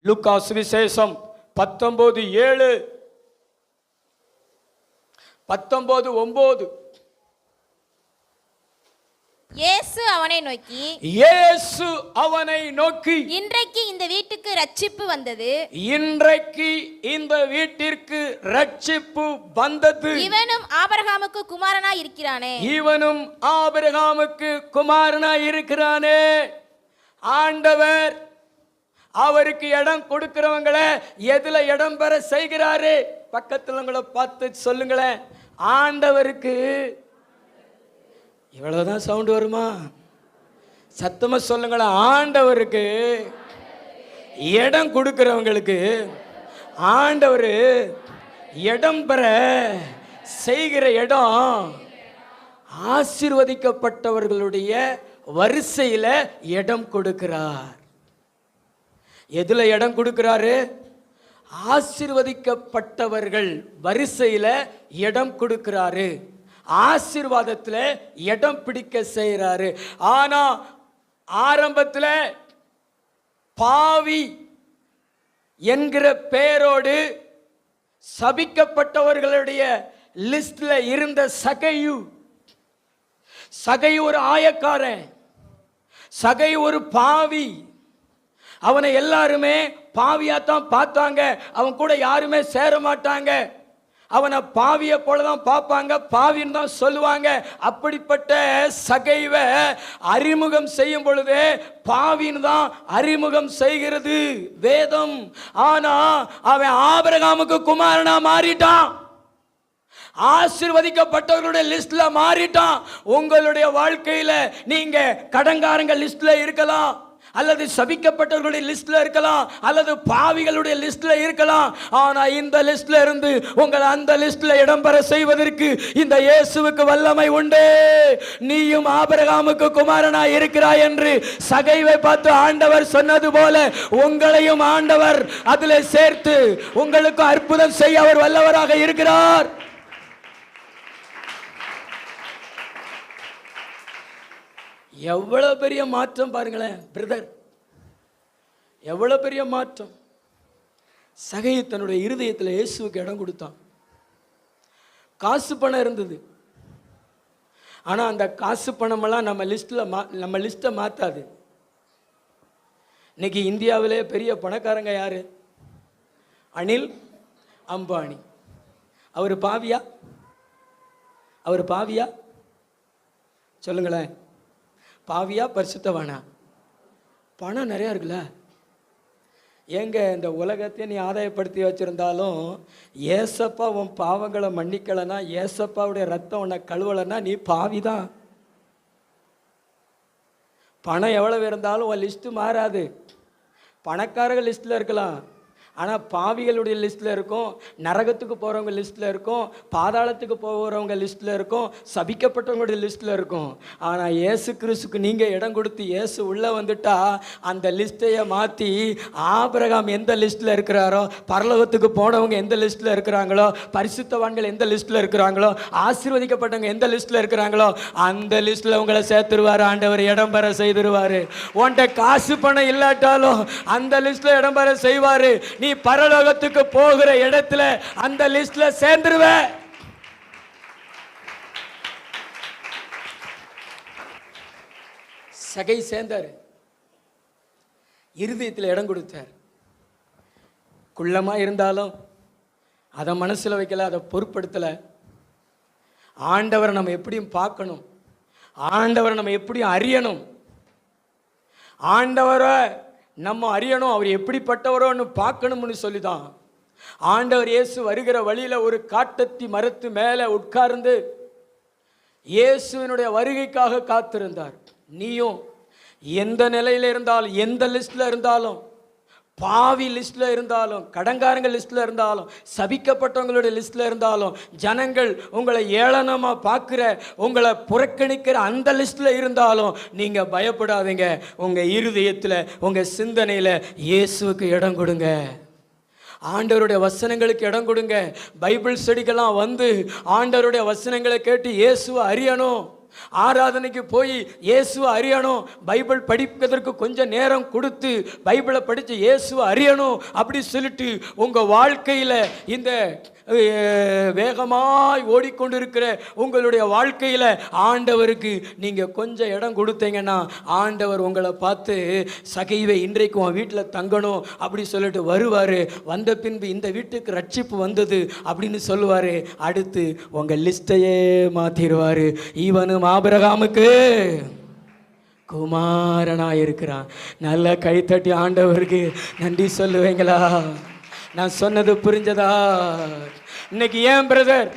லூக்கா சுவிசேஷம் 19:7, 19:9. இயேசு அவனை நோக்கி இன்றைக்கு இந்த வீட்டுக்கு ரட்சிப்பு வந்தது. இவனும் ஆபிரகாமுக்கு குமாரனாய் இருக்கிறானே. ஆண்டவர் அவருக்கு இடம் கொடுக்கிறவங்களை எதுல இடம் பெற செய்கிறாரு? பக்கத்துல உங்களை பார்த்து சொல்லுங்களேன், ஆண்டவருக்கு. இவ்வளவுதான் சவுண்ட் வருமா? சத்தமா சொல்லுங்களேன், ஆண்டவருக்கு இடம் கொடுக்கிறவங்களுக்கு ஆண்டவர் இடம் பெற செய்கிற இடம் ஆசீர்வதிக்கப்பட்டவர்களுடைய வரிசையில இடம் கொடுக்கிறார். எதுல இடம் கொடுக்கிறாரு? ஆசீர்வதிக்கப்பட்டவர்கள் வரிசையில இடம் கொடுக்கிறாரு. ஆசீர்வாதத்தில் இடம் பிடிக்க செய்கிறாரு. ஆனா ஆரம்பத்தில் பாவி என்கிற பெயரோடு சபிக்கப்பட்டவர்களுடைய லிஸ்ட்ல இருந்த சகையு ஒரு ஆயக்காரன், சகை ஒரு பாவி. அவனை எல்லாருமே பாவியாத்தான் பார்த்தாங்க. அவன் கூட யாருமே சேர மாட்டாங்க. அவனை பாவியை போலதான் பார்ப்பாங்க, பாவின்னு தான் சொல்லுவாங்க. அப்படிப்பட்ட சகைவை அறிமுகம் செய்யும் பொழுது பாவின்னு தான் அறிமுகம் செய்கிறது வேதம். ஆனா அவன் ஆபிரகாமுக்கு குமாரனா மாறிட்டான், ஆசீர்வதிக்கப்பட்டவர்களுடைய லிஸ்ட்ல மாறிட்டான். உங்களுடைய வாழ்க்கையில நீங்க கடன்காரங்க லிஸ்ட்ல இருக்கலாம், அல்லது சபிக்கப்பட்டவர்களுடைய லிஸ்ட்ல இருக்கலாம், அல்லது பாவிகளுடைய லிஸ்ட்ல இருக்கலாம். ஆனா இந்த லிஸ்ட்ல இருந்து உங்களை அந்த லிஸ்ட்ல இடம்பெற செய்வதற்கு இந்த இயேசுவுக்கு வல்லமை உண்டு. நீயும் ஆபிரகாமுக்கு குமாரனாய் இருக்கிறாய் என்று சகைவை பார்த்து ஆண்டவர் சொன்னது போல உங்களையும் ஆண்டவர் அதிலே சேர்த்து உங்களுக்கு அற்புதம் செய்ய அவர் வல்லவராக இருக்கிறார். எவ்வளவு பெரிய மாற்றம் பாருங்களேன் பிரதர், எவ்வளவு பெரிய மாற்றம். சகை தன்னுடைய இருதயத்தில் இயேசுவுக்கு இடம் கொடுத்தான். காசு பணம் இருந்தது, ஆனா அந்த காசு பணமெல்லாம் நம்ம லிஸ்ட்டை மாத்தாது. இன்னைக்கு இந்தியாவிலே பெரிய பணக்காரங்க யாரு? அனில் அம்பானி. அவர் பாவியா? சொல்லுங்களேன், பாவியா பரிசுத்தவானா? பணம் நிறையா இருக்குல்ல. ஏங்க இந்த உலகத்தை நீ ஆதாயப்படுத்தி வச்சிருந்தாலும் ஏசப்பா உன் பாவங்களை மன்னிக்கலைன்னா, ஏசப்பாவுடைய ரத்தம் உன்னை கழுவலைன்னா நீ பாவிதான். பணம் எவ்வளவு இருந்தாலும் உன் லிஸ்ட்டு மாறாது. பணக்காரர்கள் லிஸ்ட்டில் இருக்கலாம், ஆனால் பாவிகளுடைய லிஸ்ட்டில் இருக்கும், நரகத்துக்கு போகிறவங்க லிஸ்ட்டில் இருக்கும், பாதாளத்துக்கு போகிறவங்க லிஸ்ட்டில் இருக்கும், சபிக்கப்பட்டவங்களுடைய லிஸ்ட்டில் இருக்கும். ஆனால் இயேசு கிறிஸ்துக்கு நீங்கள் இடம் கொடுத்து இயேசு உள்ளே வந்துட்டா அந்த லிஸ்ட்டையை மாற்றி ஆபிரகாம் எந்த லிஸ்ட்டில் இருக்கிறாரோ, பரலோகத்துக்கு போனவங்க எந்த லிஸ்ட்டில் இருக்கிறாங்களோ, பரிசுத்தவான்கள் எந்த லிஸ்ட்டில் இருக்கிறாங்களோ, ஆசீர்வதிக்கப்பட்டவங்க எந்த லிஸ்ட்டில் இருக்கிறாங்களோ அந்த லிஸ்ட்டில் உங்களை சேர்த்துருவார் ஆண்டவர், இடம் பெற செய்திருவார். உன்கிட்ட காசு பணம் இல்லாட்டாலும் அந்த லிஸ்ட்டில் இடம் பெற செய்வார். நீ பரலோகத்துக்கு போகிற இடத்துல அந்த லிஸ்ட்ல சேர்ந்துருவ. சகை சேர்ந்தாரு, இருதயத்தில் இடம் கொடுத்தார். குள்ளமா இருந்தாலும் அதை மனசுல வைக்கல, அதை பொருட்படுத்தல. ஆண்டவரை நம்ம எப்படியும் பார்க்கணும், ஆண்டவரை நம்ம எப்படியும் அறியணும், ஆண்டவரை நம்ம அறியணும், அவர் எப்படிப்பட்டவரோன்னு பார்க்கணும்னு சொல்லிதான் ஆண்டவர் இயேசு வருகிற வழியில ஒரு காட்டத்தி மரத்து மேலே உட்கார்ந்து இயேசுவினுடைய வருகைக்காக காத்திருந்தார். நீயும் எந்த நிலையில இருந்தாலும், எந்த லிஸ்ட்ல இருந்தாலும், பாவி லிஸ்ட்ல இருந்தாலும், கடன்காரங்க லிஸ்ட்ல இருந்தாலும், சபிக்கப்பட்டவங்களுடைய லிஸ்ட்ல இருந்தாலும், ஜனங்கள் உங்களை ஏளனமா பார்க்கிற, உங்களை புறக்கணிக்கிற அந்த லிஸ்ட்ல இருந்தாலும் நீங்க பயப்படாதீங்க. உங்க இருதயத்தில், உங்க சிந்தனையில இயேசுவுக்கு இடம் கொடுங்க, ஆண்டவருடைய வசனங்களுக்கு இடம் கொடுங்க. பைபிள் ஸ்டடிக்கெல்லாம் வந்து ஆண்டவருடைய வசனங்களை கேட்டு இயேசுவை அறியணும். ஆராதனைக்கு போய் இயேசுவை அறியணும், பைபிள் படிப்பதற்கு கொஞ்சம் நேரம் கொடுத்து பைபிளை படித்து இயேசுவை அறியணும் அப்படி சொல்லிட்டு உங்கள் வாழ்க்கையில் இந்த வேகமாய் ஓடிக்கொண்டிருக்கிற உங்களுடைய வாழ்க்கையில் ஆண்டவருக்கு நீங்கள் கொஞ்சம் இடம் கொடுத்தீங்கன்னா ஆண்டவர் உங்களை பார்த்து சகைவை இன்றைக்கு உன் வீட்டில் தங்கணும் அப்படி சொல்லிட்டு வருவார். வந்த பின்பு இந்த வீட்டுக்கு ரட்சிப்பு வந்தது அப்படின்னு சொல்லுவார். அடுத்து உங்கள் லிஸ்ட்டையே மாற்றிடுவார். இவனும் ஆபிரகாமுக்கு குமாரனாக இருக்கிறான். நல்ல கைத்தட்டி ஆண்டவருக்கு நன்றி சொல்லுவீங்களா? நான் சொன்னது புரிஞ்சதா? இன்னைக்கு ஏன் பிரதர்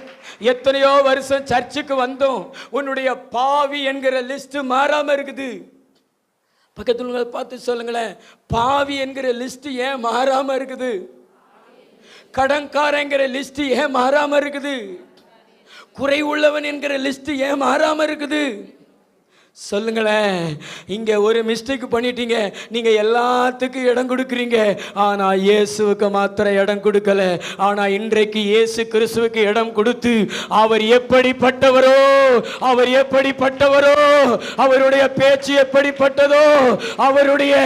எத்தனையோ வருஷம் சர்ச்சுக்கு வந்தோம், உன்னுடைய பாவி என்கிற லிஸ்ட் மாறாம இருக்குது? பக்கத்துல பார்த்து சொல்லுங்களேன், பாவி என்கிற லிஸ்ட் ஏன் மாறாம இருக்குது? கடன்காரங்கிற லிஸ்ட் ஏன் மாறாம இருக்குது? குறை உள்ளவன் என்கிற லிஸ்ட் ஏன் மாறாம இருக்குது? சொல்லுங்களேன். இங்கே ஒரு மிஸ்டேக் பண்ணிட்டீங்க, நீங்கள் எல்லாத்துக்கும் இடம் கொடுக்குறீங்க, ஆனால் இயேசுவுக்கு மாத்திரம் இடம் கொடுக்கல. ஆனால் இன்றைக்கு இயேசு கிறிஸ்துவுக்கு இடம் கொடுத்து அவர் எப்படிப்பட்டவரோ, அவர் எப்படிப்பட்டவரோ, அவருடைய பேச்சு எப்படிப்பட்டதோ, அவருடைய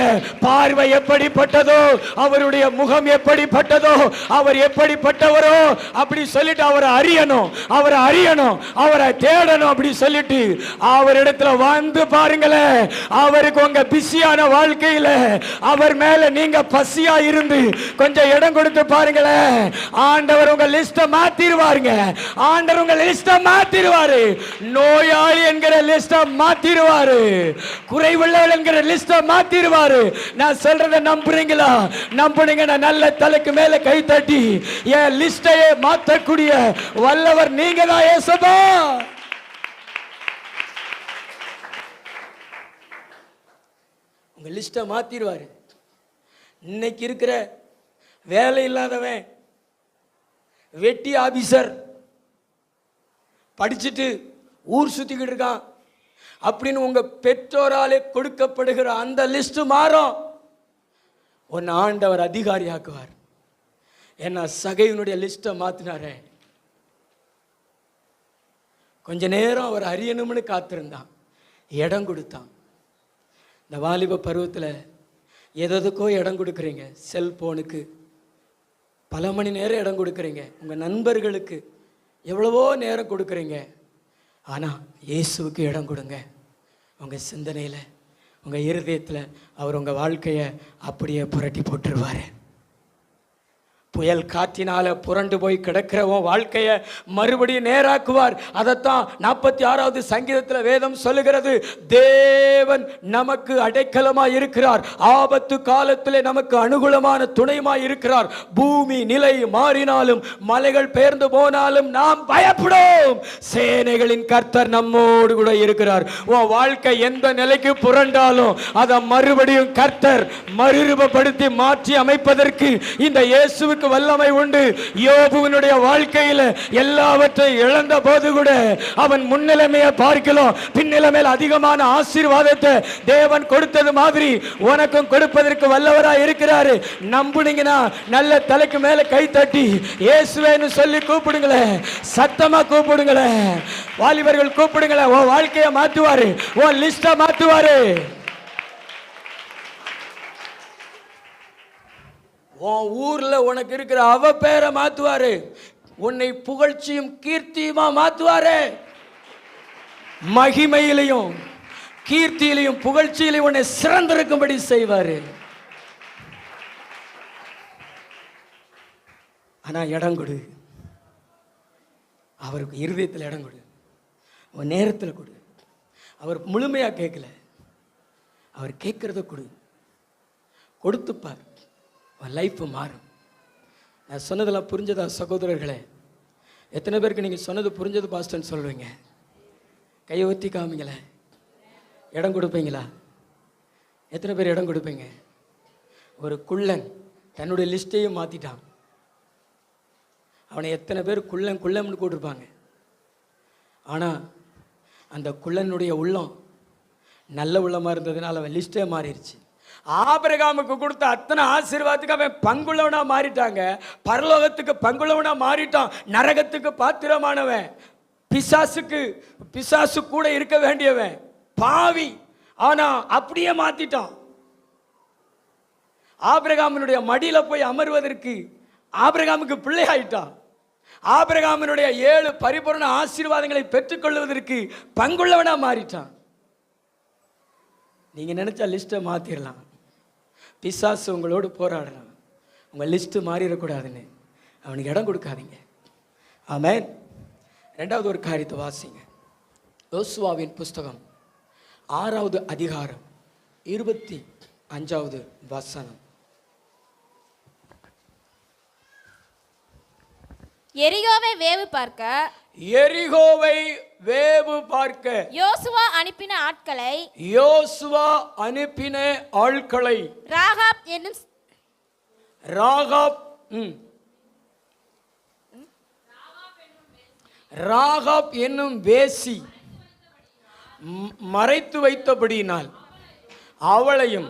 பார்வை எப்படிப்பட்டதோ, அவருடைய முகம் எப்படிப்பட்டதோ, அவர் எப்படிப்பட்டவரோ அப்படி சொல்லிட்டு அவரை அறியணும், அவரை அறியணும், அவரை தேடணும் அப்படி சொல்லிட்டு அவரிடத்துல வந்து பாருங்களேன். அவருக்கு உங்க பிஸியான வாழ்க்கையில அவர் மேல நீங்க பசியா இருந்து கொஞ்சம் இடம் கொடுத்து பாருங்களேன். ஆண்டவர் உங்க லிஸ்ட மாத்திடுவாருங்க. ஆண்டவர் உங்க லிஸ்ட மாத்திடுவாரு. நோயாளி என்கிற லிஸ்ட மாத்திடுவாரு. குறைவுள்ளவள் என்கிற லிஸ்ட மாத்திடுவாரு. நான் சொல்றதை நம்புறீங்களா? நம்புனீங்கன்னா நல்ல தலைக்கு மேல கை தட்டி என் லிஸ்டையே மாற்றக்கூடிய வல்லவர் நீங்க தான் இயேசுவா. உங்க லிஸ்ட்டை மாத்திடுவாரு. இன்னைக்கு இருக்கிற வேலை இல்லாதவன், வெட்டி ஆபீசர், படிச்சுட்டு ஊர் சுத்திக்கிட்டு இருக்கான் அப்படின்னு உங்க பெற்றோராலே கொடுக்கப்படுகிற அந்த லிஸ்ட் மாறும். உன் ஆண்டவர் அதிகாரி ஆக்குவார். ஏன்னா சகையினுடைய லிஸ்ட்டை மாத்தினாரே. கொஞ்ச நேரம் அவர் அறியணும்னு காத்திருந்தான், இடம் கொடுத்தான். இந்த வாலிப பருவத்தில் எதுக்கோ இடம் கொடுக்குறீங்க. செல்போனுக்கு பல மணி நேரம் இடம் கொடுக்குறீங்க. உங்கள் நண்பர்களுக்கு எவ்வளவோ நேரம் கொடுக்குறீங்க. ஆனால் இயேசுவுக்கு இடம் கொடுங்க. உங்கள் சிந்தனையில், உங்கள் இருதயத்தில் அவர் உங்கள் வாழ்க்கையை அப்படியே புரட்டி போட்டுருவார். புயல் காற்றினால புரண்டு போய் கிடக்கிறவன் வாழ்க்கையை மறுபடியும் நேராக்குவார். அதைத்தான் 46வது சங்கீதத்தில் வேதம் சொல்லுகிறது. தேவன் நமக்கு அடைக்கலமாய் இருக்கிறார், ஆபத்து காலத்திலே நமக்கு அனுகூலமான துணையுமாய் இருக்கிறார். பூமி நிலை மாறினாலும் மலைகள் பெயர்ந்து போனாலும் நாம் பயப்படும், சேனைகளின் கர்த்தர் நம்மோடு கூட இருக்கிறார். உன் வாழ்க்கை எந்த நிலைக்கு புரண்டாலும் அதை மறுபடியும் கர்த்தர் மறுரூபப்படுத்தி மாற்றி அமைப்பதற்கு இந்த இயேசுவுக்கு வல்லமை உண்டு. யோபுவினுடைய வாழ்க்கையில் எல்லாவற்றை இழந்த போது கூட அவன் முன்னிலைமையை பார்க்கலாம், பின்னிலைமையில் அதிகமான ஆசீர்வாதத்தை தேவன் கொடுத்தது மாதிரி உனக்கும் கொடுப்பதற்கு வல்லவராய் இருக்கிறாரு. நம்புனீங்கன்னா நல்ல தலைக்கு மேல கை தட்டி இயேசுவேன்னு சொல்லி கூப்பிடுங்களேன், சத்தமா கூப்பிடுங்களேன். வாலிபர்கள் கூப்பிடுங்களேன். உன் வாழ்க்கையை மாத்துவாரு, உன் லிஸ்ட மாத்துவாரு. உன் ஊர்ல உனக்கு இருக்கிற அவ பேரை மாத்துவாரு, உன்னை புகழ்ச்சியும் கீர்த்தியுமா மாத்துவாரு. மகிமையிலையும் கீர்த்தியிலையும் புகழ்ச்சியிலையும் உன்னை சிறந்திருக்கும்படி செய்வாரு. ஆனா இடம் கொடு, அவருக்கு இருதயத்தில் இடம் கொடு, உன் நேரத்தில் கொடு. அவர் முழுமையா கேட்கல, அவர் கேட்கறத கொடு, கொடுத்துப்பார். லைஃப் மாறும். நான் சொன்னதெல்லாம் புரிஞ்சதா சகோதரர்களே? எத்தனை பேருக்கு நீங்கள் சொன்னது புரிஞ்சது பாஸ்டர்னு சொல்லுவீங்க? கையை ஊற்றி காமிங்களேன். இடம் கொடுப்பீங்களா? எத்தனை பேர் இடம் கொடுப்பீங்க? ஒரு குள்ளன் தன்னுடைய லிஸ்ட்டையும் மாற்றிட்டான். அவனை எத்தனை பேர் குள்ளன் குள்ளம்னு கூட்டிருப்பாங்க. ஆனால் அந்த குள்ளனுடைய உள்ளம் நல்ல உள்ளமாக இருந்ததுனால அவன் லிஸ்ட்டே மாறிடுச்சு. ஆபிரகாமுக்கு கொடுத்த அத்தனை ஆசீர்வாதத்துக்கு அவன் பங்குள்ளவனா மாறிட்டாங்க. பரலோகத்துக்கு பங்குள்ளவனா மாறிட்டான். நரகத்துக்கு பாத்திரமானவன் பிசாசு கூட இருக்க வேண்டியவன் பாவி, ஆனா அப்படியே மாத்திட்டான். ஆபிரகாமினுடைய மடியில போய் அமர்வதற்கு ஆபிரகாமுக்கு பிள்ளை ஆயிட்டான். ஆபிரகாமினுடைய 7 பரிபூர்ண ஆசீர்வாதங்களை பெற்றுக்கொள்வதற்கு பங்குள்ளவனா மாறிட்டான். நீங்க நினைச்சா லிஸ்ட்டை மாத்திரலாம். பிசாசு உங்களோடு போராடலாம். உங்க லிஸ்ட் மாறிடக்கூடாதுன்னு அவனுக்கு இடம் கொடுக்காதீங்க. ஆமென். 2வது ஒரு காரியத்தை வாசிங்க. யோசுவாவின் புஸ்தகம் 6வது அதிகாரம் 25வது வசனம். எரிகோவை வேவு பார்க்க யோசுவா அனுப்பின ஆட்களை ராகாப் என்னும் வேசி மறைத்து வைத்தபடியினால் அவளையும்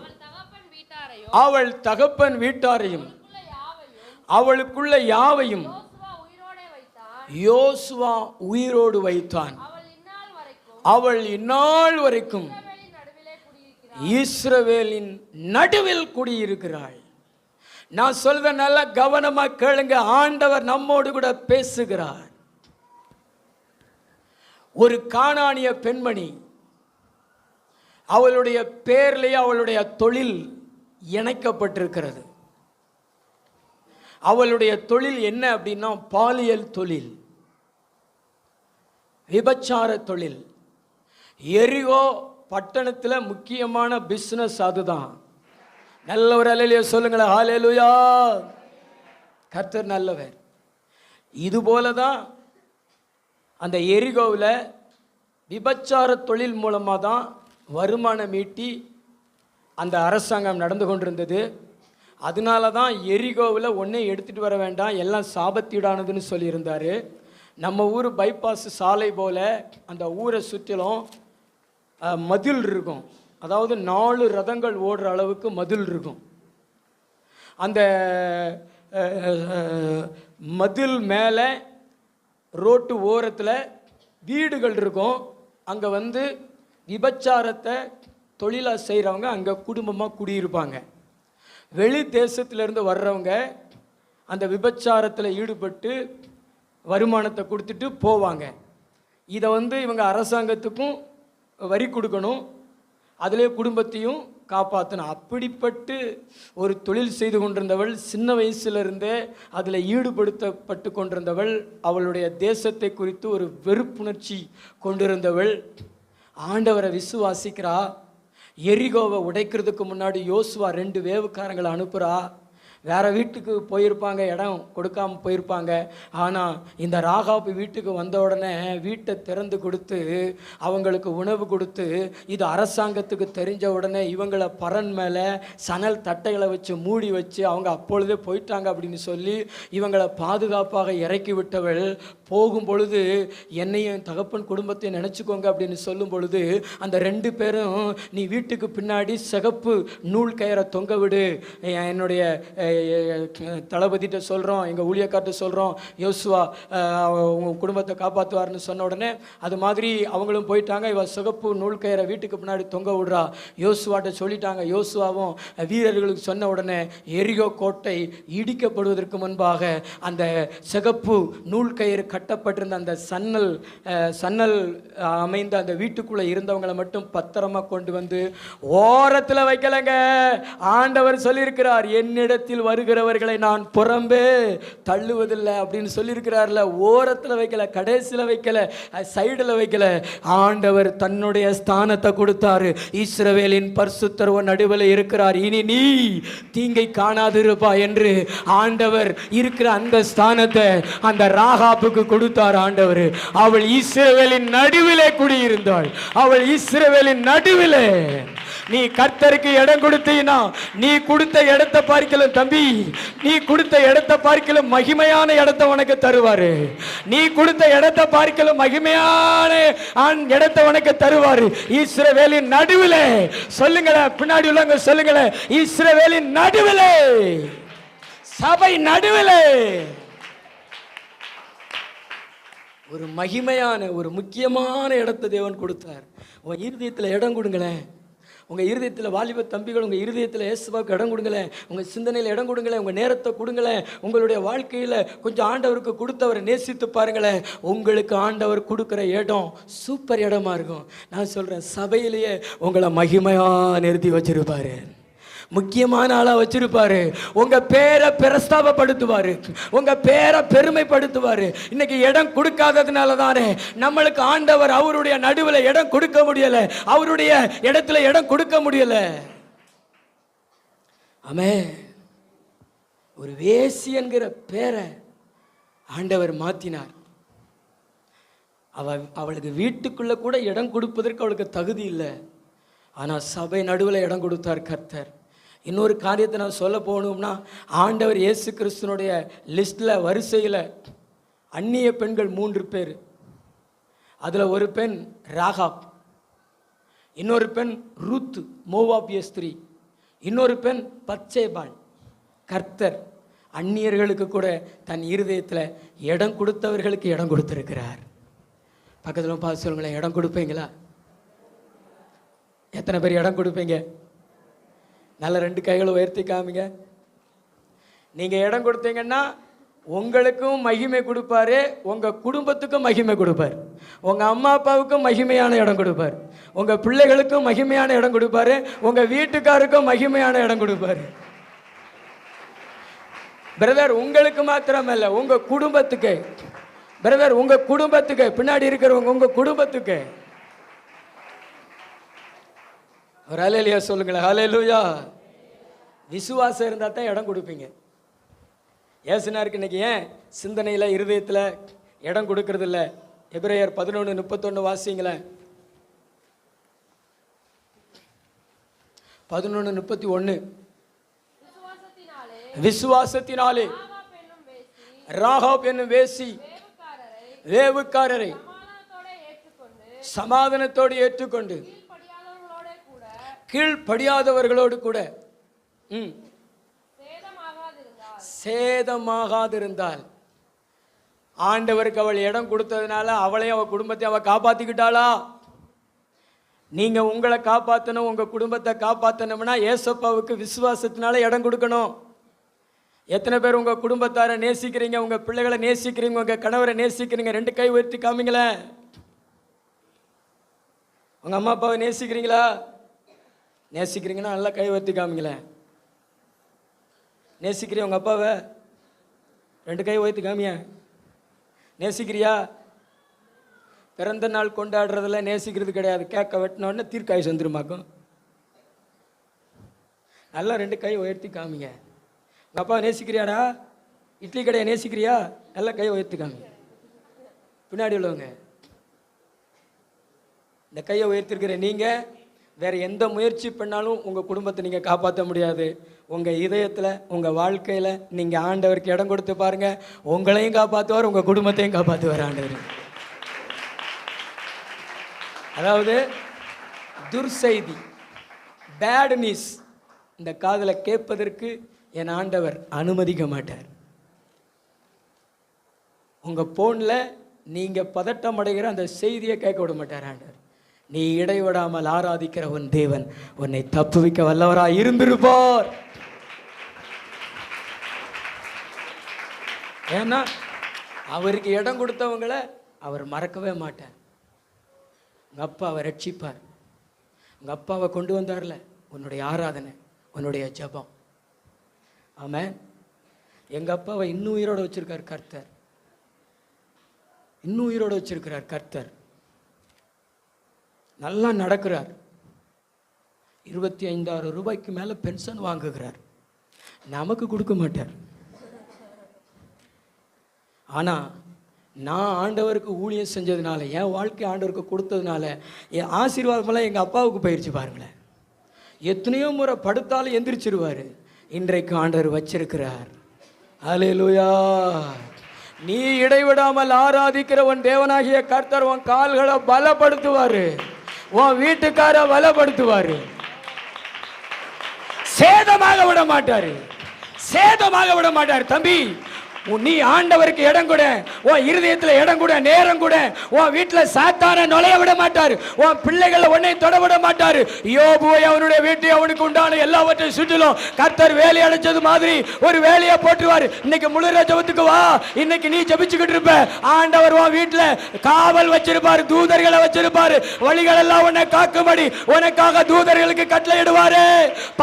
அவள் தகப்பன் வீட்டாரையும் அவளுக்குள்ள யாவையும் யோசுவா உயிரோடு வைத்தான். அவள் இந்நாள் வரைக்கும் இஸ்ரவேலின் நடுவில் குடியிருக்கிறாள். நான் சொல்றத நல்லா கவனமா கேளுங்க. ஆண்டவர் நம்மோடு கூட பேசுகிறார். ஒரு கானானிய பெண்மணி, அவளுடைய பேர்லேயே அவளுடைய தொழில் இணைக்கப்பட்டிருக்கிறது. அவளுடைய தொழில் என்ன அப்படின்னா பாலியல் தொழில், விபச்சார தொழில். எரிகோ பட்டணத்தில் முக்கியமான பிஸ்னஸ் அதுதான். நல்ல ஒரு அல்லேலூயா சொல்லுங்களேன். ஹல்லேலூயா. கர்த்தர் நல்லவர். இது போல தான் அந்த எரிகோவில் விபச்சார தொழில் மூலமாக தான் வருமானம் ஈட்டி அந்த அரசாங்கம் நடந்து கொண்டிருந்தது. அதனால தான் எரிகோவில் ஒன்றே எடுத்துகிட்டு வர வேண்டாம், எல்லாம் சாபத்தீடானதுன்னு சொல்லியிருந்தார். நம்ம ஊர் பைபாஸ் சாலை போல் அந்த ஊரை சுற்றிலும் மதில் இருக்கும். அதாவது 4 ரதங்கள் ஓடுற அளவுக்கு மதில் இருக்கும். அந்த மதில் மேலே ரோட்டு ஓரத்தில் வீடுகள் இருக்கும். அங்கே வந்து விபச்சாரத்தை தொழிலாக செய்கிறவங்க அங்கே குடும்பமாக குடியிருப்பாங்க. வெளி தேசத்திலிருந்து வர்றவங்க அந்த விபச்சாரத்தில் ஈடுபட்டு வருமானத்தை கொடுத்துட்டு போவாங்க. இதை வந்து இவங்க அரசாங்கத்துக்கும் வரி கொடுக்கணும், அதிலே குடும்பத்தையும் காப்பாற்றணும். அப்படிப்பட்டு ஒரு தொழில் செய்து கொண்டிருந்தவள், சின்ன வயசிலிருந்தே அதில் ஈடுபடுத்தப்பட்டு கொண்டிருந்தவள், அவளுடைய தேசத்தை குறித்து ஒரு வெறுப்புணர்ச்சி கொண்டிருந்தவள். ஆண்டவரை விசுவாசிக்கிறா. எரிகோவை உடைக்கிறதுக்கு முன்னாடி யோசுவா 2 வேவுக்காரங்களை அனுப்புகிறா. வேறு வீட்டுக்கு போயிருப்பாங்க, இடம் கொடுக்காமல் போயிருப்பாங்க. ஆனால் இந்த ராகாப் வீட்டுக்கு வந்த உடனே வீட்டை திறந்து கொடுத்து அவங்களுக்கு உணவு கொடுத்து, இது அரசாங்கத்துக்கு தெரிஞ்ச உடனே இவங்களை பரன் மேலே சணல் தட்டைகளை வச்சு மூடி வச்சு அவங்க அப்பொழுதே போயிட்டாங்க அப்படின்னு சொல்லி இவங்களை பாதுகாப்பாக இறக்கி விட்டவள். போகும் பொழுது என்னையும் தகப்பன் குடும்பத்தையும் நினச்சிக்கோங்க அப்படின்னு சொல்லும் பொழுது அந்த 2 பேரும், நீ வீட்டுக்கு பின்னாடி சிகப்பு நூல் கயிறை தொங்க விடு, என்னுடைய தளபதிட்ட சொல்கிறோம், எங்கள் ஊழியக்கார்ட்ட சொல்கிறோம், யோசுவா உங்கள் குடும்பத்தை காப்பாற்றுவார்னு சொன்ன உடனே அது மாதிரி அவங்களும் போயிட்டாங்க. இவள் சிகப்பு நூல் கயிறை வீட்டுக்கு பின்னாடி தொங்க விடுறா. யோசுவாட்ட சொல்லிட்டாங்க. யோசுவாவும் வீரர்களுக்கு சொன்ன உடனே எரிகோ கோட்டை இடிக்கப்படுவதற்கு முன்பாக அந்த சிகப்பு நூல் கயிறு கட்டப்பட்டிருந்த அந்த சன்னல் அமைந்த அந்த வீட்டுக்குள்ளே இருந்தவங்களை மட்டும் பத்திரமா கொண்டு வந்து ஓரத்தில் வைக்கலைங்க. ஆண்டவர் சொல்லியிருக்கிறார், என்னிடத்தில் வருகிறவர்களை நான் புறம்பே தள்ளுவதில்லை அப்படின்னு சொல்லியிருக்கிறார்ல. ஓரத்தில் வைக்கல, கடைசியில் வைக்கல, சைடில் வைக்கல. ஆண்டவர் தன்னுடைய ஸ்தானத்தை கொடுத்தாரு. இஸ்ரவேலின் பரிசுத்தர் நடுவில் இருக்கிறார், இனி நீ தீங்கை காணாதிருப்பா என்று ஆண்டவர் இருக்கிற அந்த ஸ்தானத்தை அந்த ராகாப்புக்கு கொடுத்தார் ஆண்டவர். அவள் இஸ்ரவேலின் நடுவிலே குடியிருந்தாள். அவள் இஸ்ரவேலின் நடுவிலே. நீ கர்த்தருக்கு இடம் கொடுத்தீனா, நீ கொடுத்த இடத்தை பார்க்கலும் தம்பி, நீ கொடுத்த இடத்தை பார்க்கலும் மகிமையான இடத்தை உனக்கு தருவாரு. நீ கொடுத்த இடத்தை பார்க்கலும் மகிமையான இடத்தை உனக்கு தருவாரு. இஸ்ரவேலின் நடுவிலே. சொல்லுங்களேன், பின்னாடி உள்ளவங்க சொல்லுங்களேன், இஸ்ரவேலின் நடுவிலே, சபை நடுவிலே. ஒரு மகிமையான ஒரு முக்கியமான இடத்தை தேவன் கொடுத்தார். உங்கள் இருதயத்தில் இடம் கொடுங்களேன். உங்கள் இருதயத்தில் வாலிப தம்பிகள், உங்கள் இருதயத்தில் இயேசுவுக்கு இடம் கொடுங்களேன். உங்கள் சிந்தனையில் இடம் கொடுங்களேன். உங்கள் நேரத்தை கொடுங்களேன். உங்களுடைய வாழ்க்கையில் கொஞ்சம் ஆண்டவருக்கு கொடுத்தவரை நேசித்து பாருங்களேன். உங்களுக்கு ஆண்டவர் கொடுக்குற இடம் சூப்பர் இடமா இருக்கும். நான் சொல்கிறேன், சபையிலேயே உங்களை மகிமையாக நிறுத்தி வச்சிருப்பாரு. முக்கியமான ஆளாக வச்சிருப்பாரு. உங்க பேரை பிரஸ்தாபப்படுத்துவாரு. உங்க பேரை பெருமைப்படுத்துவாரு. இன்னைக்கு இடம் கொடுக்காததுனால தானே நம்மளுக்கு ஆண்டவர் அவருடைய நடுவில் இடம் கொடுக்க முடியல. அவருடைய இடத்துல இடம் கொடுக்க முடியல. ஆமென். ஒரு வேசி என்கிற பேரை ஆண்டவர் மாத்தினார். அவளுக்கு வீட்டுக்குள்ள கூட இடம் கொடுப்பதற்கு அவளுக்கு தகுதி இல்லை. ஆனால் சபை நடுவில் இடம் கொடுத்தார் கர்த்தர். இன்னொரு காரியத்தை நான் சொல்ல போகணும்னா, ஆண்டவர் இயேசு கிறிஸ்துனுடைய லிஸ்ட்டில் வரிசையில் அந்நிய பெண்கள் 3 பேர். அதில் ஒரு பெண் ராகாப், இன்னொரு பெண் ரூத் மோவாபிய ஸ்திரீ, இன்னொரு பெண் பத்சேபாள். கர்த்தர் அந்நியர்களுக்கு கூட தன் இருதயத்தில் இடம் கொடுத்தவர்களுக்கு இடம் கொடுத்திருக்கிறார். பக்கத்தில் பார்த்து சொல்லுங்களேன், இடம் கொடுப்பீங்களா? எத்தனை பேர் இடம் கொடுப்பீங்க? நல்ல 2 கைகளை உயர்த்தி காமிங்க. நீங்கள் இடம் கொடுத்தீங்கன்னா உங்களுக்கும் மகிமை கொடுப்பாரு, உங்கள் குடும்பத்துக்கும் மகிமை கொடுப்பார், உங்கள் அம்மா அப்பாவுக்கும் மகிமையான இடம் கொடுப்பார், உங்கள் பிள்ளைகளுக்கும் மகிமையான இடம் கொடுப்பாரு, உங்கள் வீட்டுக்காருக்கும் மகிமையான இடம் கொடுப்பாரு. பிரதர், உங்களுக்கு மாத்திரமல்ல, உங்கள் குடும்பத்துக்கு. பிரதர், உங்கள் குடும்பத்துக்கு, பின்னாடி இருக்கிறவங்க உங்கள் குடும்பத்துக்கு. ஒரு ஹல்லேலூயா சொல்லுங்களேன். ஹல்லேலூயா. விசுவாசம் இருந்தால் தான் இடம் கொடுப்பீங்க. ஏசுனாருக்கு இன்னைக்கு ஏன் சிந்தனையில் இருதயத்தில் இடம் கொடுக்கறது இல்லை? எபிரேயர் 11:31 வாசிங்களேன். 11:31. விசுவாசத்தினாலே ராகாப் என்னும் வேசி வேவுக்காரரை சமாதானத்தோடு ஏற்றுக்கொண்டு கீழ்ப்படியாதவர்களோடு கூட சேதமாகாதிருந்தால், ஆண்டவருக்கு அவள் இடம் கொடுத்ததுனால அவளையும் அவள் குடும்பத்தை அவள் காப்பாற்றிக்கிட்டாளா? நீங்க உங்களை காப்பாற்றணும், உங்க குடும்பத்தை காப்பாற்றணும்னா ஏசப்பாவுக்கு விசுவாசத்தினால இடம் கொடுக்கணும். எத்தனை பேர் உங்க குடும்பத்தாரை நேசிக்கிறீங்க, உங்க பிள்ளைகளை நேசிக்கிறீங்க, உங்க கணவரை நேசிக்கிறீங்க? 2 கை உயர்த்தி காமிங்களேன். உங்க அம்மா அப்பாவை நேசிக்கிறீங்களா? நேசிக்கிறீங்கன்னா நல்லா கை உயர்த்தி காமிங்களேன். நேசிக்கிறியா உங்கள் அப்பாவை? 2 கை உயர்த்தி காமிய. நேசிக்கிறியா? பிறந்த நாள் கொண்டாடுறதுல நேசிக்கிறது கிடையாது. கேட்க வெட்டினோடனே தீர்க்காய் வந்துருமாக்கும். நல்லா 2 கை உயர்த்தி காமிங்க. உங்கள் அப்பாவை நேசிக்கிறியாடா? இட்லி கடையை நேசிக்கிறியா? நல்லா கை உயர்த்தி காமிங்க. பின்னாடி உள்ளவங்க இந்த கையை உயர்த்திருக்கிற நீங்கள் வேறு எந்த முயற்சி பண்ணாலும் உங்கள் குடும்பத்தை நீங்கள் காப்பாற்ற முடியாது. உங்கள் இதயத்தில், உங்கள் வாழ்க்கையில் நீங்கள் ஆண்டவருக்கு இடம் கொடுத்து பாருங்கள். உங்களையும் காப்பாற்றுவார், உங்கள் குடும்பத்தையும் காப்பாற்றுவார் ஆண்டவர். அதாவது துர்செய்தி, பேட் நியூஸ் இந்த காதில் கேட்பதற்கு என் ஆண்டவர் அனுமதிக்க மாட்டார். உங்கள் ஃபோனில் நீங்கள் பதட்டம் அடைகிற அந்த செய்தியை கேட்க விட மாட்டார் ஆண்டவர். நீ இடைவிடாமல் ஆராதிக்கிற உன் தேவன் உன்னை தப்புவிக்க வல்லவராய் இருந்திருப்பார். ஏன்னா அவருக்கு இடம் கொடுத்தவங்களை அவர் மறக்கவே மாட்டார். உங்கள் அப்பாவை ரட்சிப்பார். உங்கள் அப்பாவை கொண்டு வந்தார்ல, உன்னுடைய ஆராதனை, உன்னுடைய ஜபம். ஆமாம், எங்கள் அப்பாவை இன்னும் உயிரோடு வச்சிருக்கார் கர்த்தர். இன்னும் உயிரோடு வச்சிருக்கிறார் கர்த்தர். நல்லா நடக்கிறார். 25,000 ரூபாய்க்கு மேலே பென்ஷன் வாங்குகிறார். நமக்கு கொடுக்க மாட்டார். ஆனால் நான் ஆண்டவருக்கு ஊழியம் செஞ்சதுனால, என் வாழ்க்கை ஆண்டவருக்கு கொடுத்ததுனால என் ஆசீர்வாதமெல்லாம் எங்கள் அப்பாவுக்கு போயிடுச்சு பாருங்களேன். எத்தனையோ முறை படுத்தாலும் எந்திரிச்சிருவார். இன்றைக்கு ஆண்டவர் வச்சிருக்கிறார். அல்லேலூயா. நீ இடைவிடாமல் ஆராதிக்கிற உன் தேவனாகிய கர்த்தர் உன் கால்களை பலப்படுத்துவார், உன் வீட்டுக்கார பலப்படுத்துவார். சேதமாக விட மாட்டார், சேதமாக விட மாட்டார். தம்பி, நீ ஆண்டவருக்கு இடம் கொடு, உன் இருதயத்துல இடம் கொடு, நேரம் கொடு. உன் வீட்டுல சாத்தான நுழைய விட மாட்டாரு, உன் பிள்ளைகளை உன்னை தொட விட மாட்டாரு. யோபுவை அவனுடைய வீட்டை அவனுக்கு உண்டான எல்லாவற்றையும் சுற்றிலும் கர்த்தர் வேலை அடைச்சது மாதிரி ஒரு வேலையை போட்டுருவாரு. இன்னைக்கு முழு ஜெபத்துக்கு வா, இன்னைக்கு நீ ஜெபிச்சுக்கிட்டு இருப்ப, ஆண்டவர் உன் வீட்டுல காவல் வச்சிருப்பாரு, தூதர்களை வச்சிருப்பாரு, வழிகள் எல்லாம் உன்னை காக்கும்படி உனக்காக தூதர்களுக்கு கட்டளையிடுவாரு.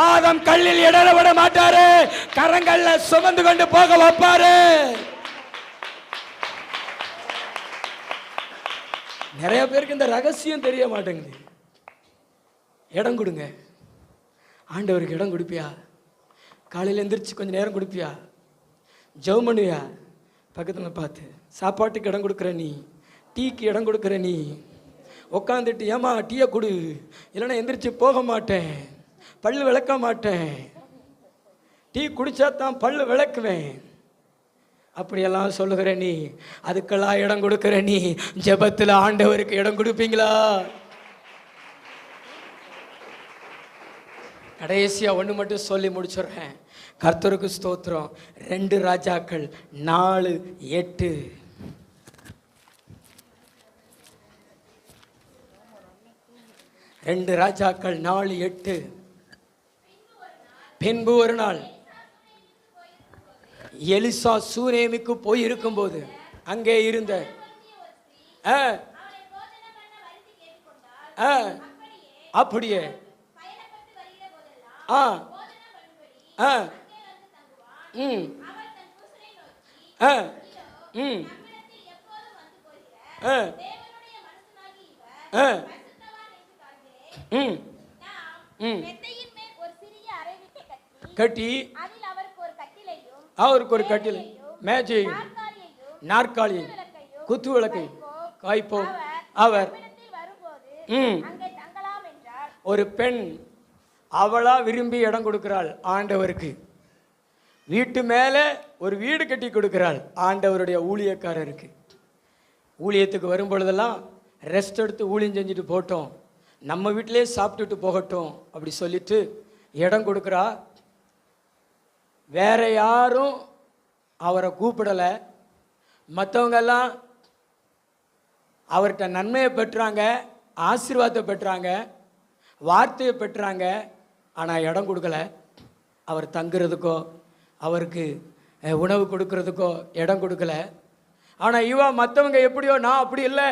பாதம் கல்லில் இடற விட மாட்டாரு, கரங்கள்ல சுமந்து கொண்டு போக வைப்பாரு. நிறைய பேருக்கு இந்த ரகசியம் தெரிய மாட்டேங்குது. இடம் கொடுங்க, ஆண்டவருக்கு இடம் கொடுப்பியா? காலையில் எந்திரிச்சு கொஞ்சம் நேரம் கொடுப்பியா? ஜெபம் பண்ணுவியா? பக்கத்தில் பார்த்து சாப்பாட்டுக்கு இடம் கொடுக்குற நீ, டீக்கு இடம் கொடுக்குற நீ, உட்காந்துட்டு ஏமா டீயை கொடு, இல்லைன்னா எந்திரிச்சு போக மாட்டேன், பல்லு விளக்க மாட்டேன், டீ குடிச்சா தான் பல்லு விளக்குவேன், அப்படியெல்லாம் சொல்லுகிற நீ, அதுக்கெல்லாம் இடம் கொடுக்குற நீ, ஜெபத்தில் ஆண்டவருக்கு இடம் கொடுப்பீங்களா? கடைசியா ஒன்று மட்டும் சொல்லி முடிச்சுடுறேன். கர்த்தருக்கு ஸ்தோத்திரம். 2 ராஜாக்கள் 4:8. ரெண்டு ராஜாக்கள் 4:8. பின்பு ஒரு நாள் எலிசா சூனேமுக்கு போய் இருக்கும்போது அங்கே இருந்த அப்படியே கட்டி அவருக்கு ஒரு கட்டிலை, மேஜையும் நாற்காலியும் குத்து விளக்கை காய்ப்போம். அவர் ஒரு பெண் அவளா விரும்பி இடம் கொடுக்கிறாள் ஆண்டவருக்கு. வீட்டு மேலே ஒரு வீடு கட்டி கொடுக்கிறாள் ஆண்டவருடைய ஊழியக்காரருக்கு. ஊழியத்துக்கு வரும் பொழுதெல்லாம் ரெஸ்ட் எடுத்து ஊழியம் செஞ்சுட்டு போட்டோம், நம்ம வீட்டிலே சாப்பிட்டுட்டு போகட்டும் அப்படி சொல்லிட்டு இடம் கொடுக்குறா. வேற யாரும் அவரை கூப்பிடலை. மற்றவங்கெல்லாம் அவர்கிட்ட நன்மையை பெற்றாங்க, ஆசீர்வாதத்தை பெற்றாங்க, வார்த்தையை பெற்றாங்க. ஆனால் இடம் கொடுக்கல. அவர் தங்குறதுக்கோ அவருக்கு உணவு கொடுக்கறதுக்கோ இடம் கொடுக்கல. ஆனால் இவா மற்றவங்க எப்படியோ, நான் அப்படி இல்லை,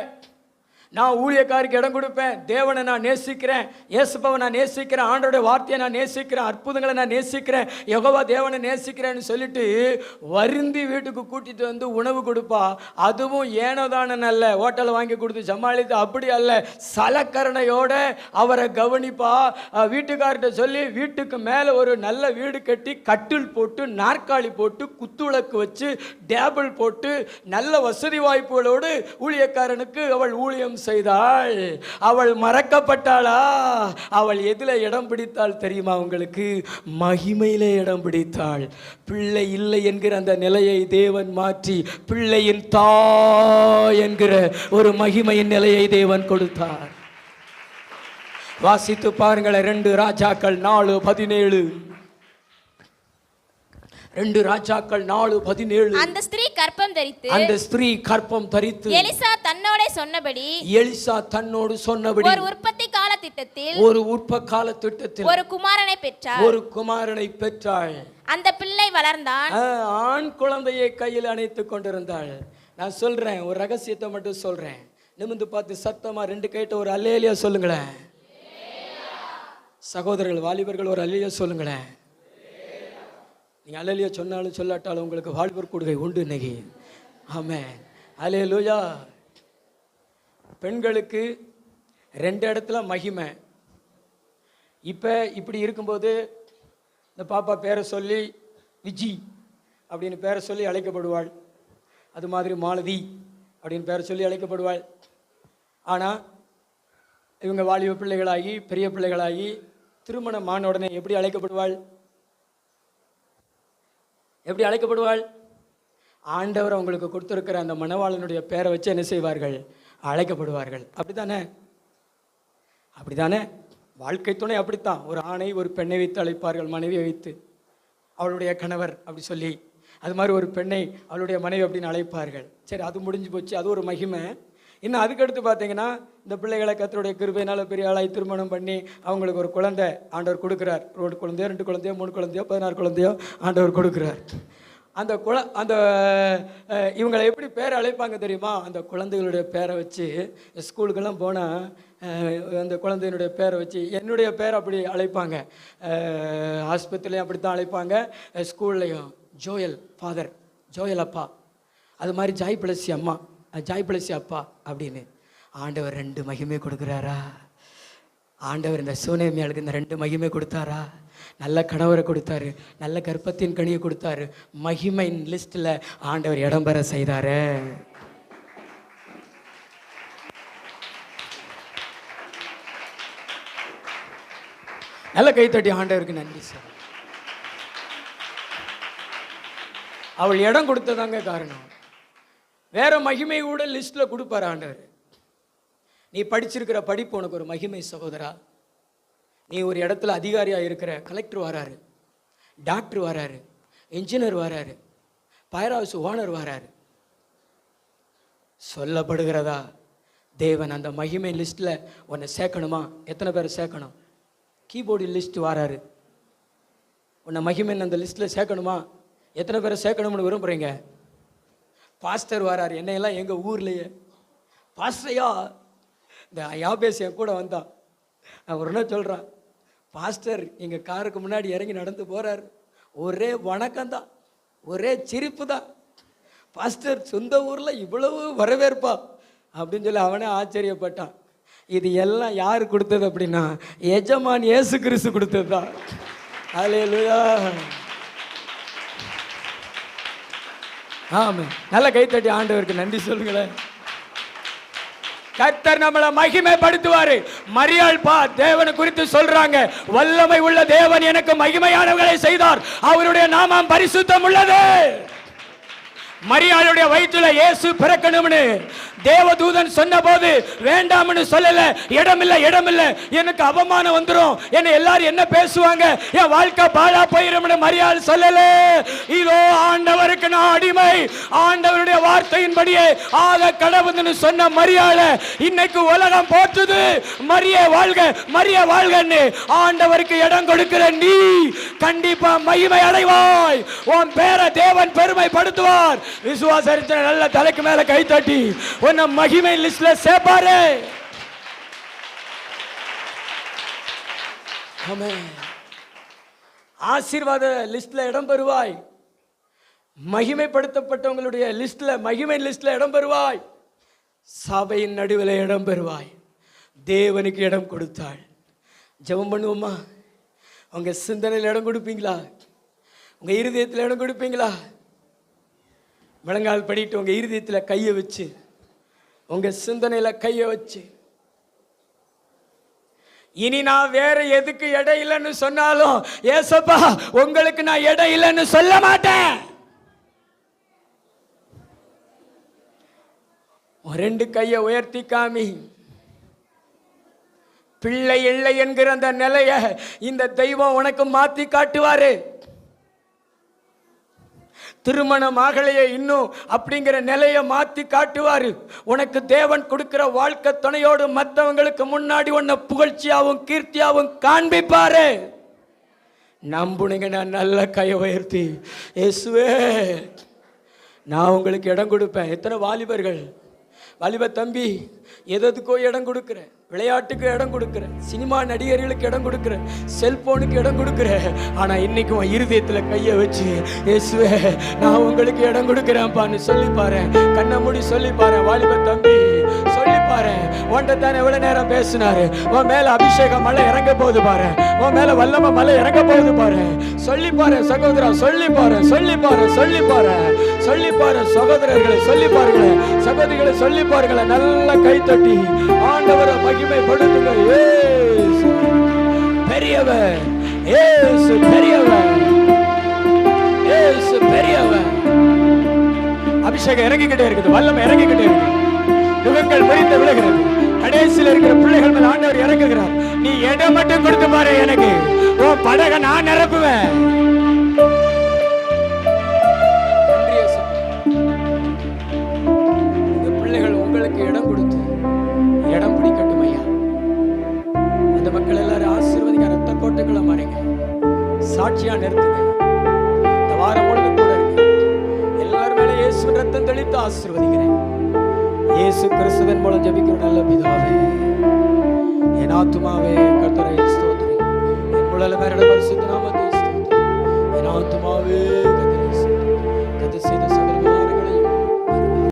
நான் ஊழியக்காருக்கு இடம் கொடுப்பேன், தேவனை நான் நேசிக்கிறேன், இயேசுவை நான் நேசிக்கிறேன், ஆண்டோடைய வார்த்தையை நான் நேசிக்கிறேன், அற்புதங்களை நான் நேசிக்கிறேன், யெகோவா தேவனை நேசிக்கிறேன்னு சொல்லிட்டு வருந்தி வீட்டுக்கு கூட்டிட்டு வந்து உணவு கொடுப்பா. அதுவும் ஏனோதான அல்ல, ஹோட்டலில் வாங்கி கொடுத்து சமாளித்து அப்படி அல்ல, சலக்கரணையோட அவரை கவனிப்பா. வீட்டுக்கார்கிட்ட சொல்லி வீட்டுக்கு மேலே ஒரு நல்ல வீடு கட்டி கட்டில் போட்டு நாற்காலி போட்டு குத்துவிளக்கு வச்சு டேபிள் போட்டு நல்ல வசதி வாய்ப்புகளோடு ஊழியக்காரனுக்கு அவள் ஊழியம் செய்தாள். அவள் மறக்கப்பட்டாளா? அவள் எதில் இடம் பிடித்தாள் தெரியுமா உங்களுக்கு? மகிமையிலே இடம் பிடித்தாள். பிள்ளை இல்லை என்கிற அந்த நிலையை தேவன் மாற்றி பிள்ளையின் தாய் என்கிற ஒரு மகிமையின் நிலையை தேவன் கொடுத்தார். வாசித்து பாருங்கள். 2 ராஜாக்கள் 4:17. 2 ராஜாக்கள் 4:17. அந்த ஸ்திரீ கர்ப்பம் தரித்து எலிசா தன்னோடு சொன்னபடி ஒரு உற்பத்தி கால திட்டத்தில் ஒரு குமாரனை பெற்றாள். அந்த பிள்ளை வளர்ந்தான், ஆண் குழந்தையை கையில் அணைத்துக் கொண்டிருந்தாள். நான் சொல்றேன், ஒரு ரகசியத்தை மட்டும் சொல்றேன். நிமிந்து பார்த்து சத்தமா 2 கைட்ட ஒரு அல்லேலியா சொல்லுங்களேன். சகோதரர்கள், வாலிபர்கள், ஒரு அல்லேலியா சொல்லுங்களேன். நீங்கள் அல்லேலியா சொன்னாலும் சொல்லாட்டாலும் உங்களுக்கு வாழ்வர் கொடுகை உண்டு இன்னைக்கு. ஆமென், அல்லேலூயா. பெண்களுக்கு 2 இடத்துல மகிமை. இப்போ இப்படி இருக்கும்போது இந்த பாப்பா பேரை சொல்லி விஜி அப்படின்னு பேரை சொல்லி அழைக்கப்படுவாள். அது மாதிரி மாலதி அப்படின்னு பேரை சொல்லி அழைக்கப்படுவாள். ஆனால் இவங்க வாலிப பிள்ளைகளாகி பெரிய பிள்ளைகளாகி திருமணம் ஆன உடனே எப்படி அழைக்கப்படுவாள்? ஆண்டவர் அவங்களுக்கு கொடுத்துருக்கிற அந்த மணவாளனுடைய பேரை வச்சு என்ன செய்வார்கள்? அழைக்கப்படுவார்கள். அப்படித்தானே வாழ்க்கை துணை அப்படித்தான். ஒரு ஆணை ஒரு பெண்ணை வைத்து அழைப்பார்கள், மனைவியை வைத்து அவளுடைய கணவர் அப்படி சொல்லி. அது மாதிரி ஒரு பெண்ணை அவளுடைய மனைவி அப்படின்னு அழைப்பார்கள். சரி, அது முடிஞ்சு போச்சு, அது ஒரு மகிமை. இன்னும் அதுக்கடுத்து பார்த்தீங்கன்னா, இந்த பிள்ளைகளை கர்த்தருடைய கிருபையினால் பெரிய ஆளாய் திருமணம் பண்ணி அவங்களுக்கு ஒரு குழந்தை ஆண்டவர் கொடுக்குறார். ஒரு குழந்தையோ 2 குழந்தையோ 3 குழந்தையோ 16 குழந்தையோ ஆண்டவர் கொடுக்குறார். அந்த இவங்களை எப்படி பேரை அழைப்பாங்க தெரியுமா? அந்த குழந்தைகளுடைய பேரை வச்சு ஸ்கூலுக்கெல்லாம் போனால் அந்த குழந்தையினுடைய பேரை வச்சு என்னுடைய பேரை அப்படி அழைப்பாங்க. ஆஸ்பத்திரிலையும் அப்படி தான் அழைப்பாங்க, ஸ்கூல்லையும். ஜோயல் ஃபாதர், ஜோயல் அப்பா. அது மாதிரி ஜாய் பிளஸி அம்மா, ஜாய் பிளஸி அப்பா அப்படின்னு. ஆண்டவர் 2 மகிமை கொடுக்குறாரா? ஆண்டவர் இந்த சூனேமியாளுக்கு இந்த 2 மகிமை கொடுத்தாரா? நல்ல கணவரை கொடுத்தாரு, நல்ல கர்ப்பத்தின் கனியை கொடுத்தாரு, மகிமையின் லிஸ்ட்டில் ஆண்டவர் இடம் பெற செய்தாரு. நல்ல கைத்தட்டி ஆண்டவருக்கு நன்றி சார். அவள் இடம் கொடுத்ததாங்க காரணம். வேற மகிமை கூட லிஸ்ட்டில் கொடுப்பார் ஆண்டவர். நீ படிச்சிருக்கிற படிப்பு உனக்கு ஒரு மகிமை சகோதரா. நீ ஒரு இடத்துல அதிகாரியாக இருக்கிற, கலெக்டர் வராரு, டாக்டர் வராரு, இன்ஜினியர் வராரு, ஃபயர் ஹவுஸ் ஓனர் வராரு. சொல்லப்படுகிறதா தேவன் அந்த மகிமை லிஸ்ட்டில் உன்னை சேர்க்கணுமா? எத்தனை பேர் சேர்க்கணும்? கீபோர்டு லிஸ்ட் வராரு, உன்னை மகிமை அந்த லிஸ்ட்டில் சேர்க்கணுமா? எத்தனை பேரை சேர்க்கணும்னு விரும்புகிறீங்க? பாஸ்டர் வராரு, என்னையெல்லாம் எங்கள் ஊர்லேயே பாஸ்டரையா, இந்த யாபேஸ் என் கூட வந்தான். நான் ஒரு நாள் சொல்கிறான், பாஸ்டர் எங்கள் காருக்கு முன்னாடி இறங்கி நடந்து போகிறார், ஒரே வணக்கம்தான், ஒரே சிரிப்பு தான். பாஸ்டர் சொந்த ஊரில் இவ்வளவு வரவேற்பா அப்படின்னு சொல்லி அவனே ஆச்சரியப்பட்டான். இது எல்லாம் யார் கொடுத்தது அப்படின்னா, எஜமான் இயேசு கிறிஸ்து கொடுத்தது தான். அல்லேலூயா. ஆமாம், நல்ல கைத்தட்டி ஆண்டவருக்கு நன்றி சொல்லுங்களேன். கர்த்தர் நம்மளை மகிமைப்படுத்துவாரு. மரியாள் தேவனை குறித்து சொல்றாங்க, வல்லமை உள்ள தேவன் எனக்கு மகிமையானவர்களை செய்தார், அவருடைய நாமம் பரிசுத்தம் உள்ளது. மரியாளுடைய வயிற்றுல இயேசு பிறக்கணும்னு தேவதூதன் சொன்ன போது வேண்டாம்னு சொல்லல. இடமில்லை, இடமில்லை, எனக்கு அவமானம் வந்துடும், என்ன எல்லாரும் என்ன பேசுவாங்க, என் வாழ்க்கை பாழா போயிடும்னு மரியாள் சொல்லல. இதோ ஆண்டவருக்கு நான் அடிமை, ஆண்டவருடைய வார்த்தையின்படியே ஆக கடவுள்னு சொன்ன மரியாள இன்னைக்கு உலகம் போற்றுது. மரியே வாழ்க, மரியே வாழ்கன்னு ஆண்டவருக்கு இடம் கொடுக்கிற நீ கண்டிப்பா மகிமை அடைவாய். உன் பேரை தேவன் பெருமைப்படுத்துவார். விசுவாசரித்த நல்ல தலைக்கு மேல கை தட்டி உன்னை மகிமை லிஸ்ட்ல சேர்ப்பாரு. ஆசீர்வாத லிஸ்ட்ல இடம் பெறுவாய். மகிமைப்படுத்தப்பட்டவங்களுடைய லிஸ்ட்ல, மகிமை லிஸ்ட்ல இடம் பெறுவாய். சபையின் நடுவில் இடம் பெறுவாய். தேவனுக்கு இடம் கொடுத்தாள். ஜெபம் பண்ணுவோமா? உங்க சிந்தனையில் இடம் கொடுப்பீங்களா? உங்க இருதயத்தில் இடம் கொடுப்பீங்களா? முழங்கால் படிட்டு உங்க இருதயத்தில் கையை வச்சு, உங்க சிந்தனையில கையை வச்சு, இனி நான் வேற எதுக்கு இடம் இல்லைன்னு சொன்னாலும் ஏசப்பா உங்களுக்கு நான் இடம் இல்லைன்னு சொல்ல மாட்டேன். 2 கையை உயர்த்தி காமி. பிள்ளை இல்லை என்கிற அந்த நிலைய இந்த தெய்வம் உனக்கு மாத்தி காட்டுவாரு. திருமணம் ஆகலையே இன்னும் அப்படிங்கிற நிலையை மாத்தி காட்டுவாரு. உனக்கு தேவன் கொடுக்கிற வாழ்க்கை துணையோடு மற்றவங்களுக்கு முன்னாடி உன்னை புகழ்ச்சியாவும் கீர்த்தியாவும் காண்பிப்பாரு. நம்புனீங்க, நான் நல்ல கையை உயர்த்தி, இயேசுவே நான் உங்களுக்கு இடம் கொடுப்பேன். எத்தனை வாலிபர்கள், வாலிப தம்பி, எதுக்கோ இடம் கொடுக்குற, விளையாட்டுக்கு இடம் கொடுக்குற, சினிமா நடிகர்களுக்கு இடம் கொடுக்குற, செல்போனுக்கு இடம் கொடுக்குற. ஆனா இன்னைக்கு உன் இருதயத்துல கையை வச்சு, இயேசுவே நான் உங்களுக்கு இடம் கொடுக்குறேன்ப்பான்னு சொல்லி பாரு. கண்ணை மூடி சொல்லி பாரு. வாலிப தம்பி சொல்லி பாரு. உன்கிட்ட தானே எவ்வளவு நேரம் பேசினாரு. உன் மேல அபிஷேகம் மலை இறங்க போகுது பாரு. உன் மேல வல்லம மலை இறங்க போகுது பாரு. சொல்லி பாரு சகோதரா, சொல்லி பாரு, சொல்லி பாரு, சொல்லி பாரு, சொல்லி பாரு. சகோதரர்களை சொல்லி பாருங்களேன், சகோதரிகளை சொல்லி பாருங்களேன். நல்ல கை தட்டி ஆண்டவரை மகிமைப்படுத்துங்க. இயேசு பெரியவர், இயேசு பெரியவர், இயேசு பெரியவர். அபிஷேகம் இறங்கிக்கிட்டே இருக்குது, வல்லமை இறங்கிக்கிட்டே இருக்கு. யுகங்கள் முறிந்து விழுகிறது. கடைசியில் இருக்கிற பிள்ளைகள் மேல் ஆண்டவர் இறங்குகிறார். நீ இடம் மட்டும் கொடுத்து பாரு, எனக்கு உன் படகை நான் நிரப்புவேன். ஆசீர்வதிக்கிறேன். இயேசு கிறிஸ்துவின் மூலம் ஜெபிக்கிறோம் நல்ல பிதாவே. என் ஆத்துமாவே கர்த்தரை ஸ்தோத்திரி, என் முழு பரிசுத்த நாமத்தை ஸ்தோத்திரி. என் ஆத்துமாவே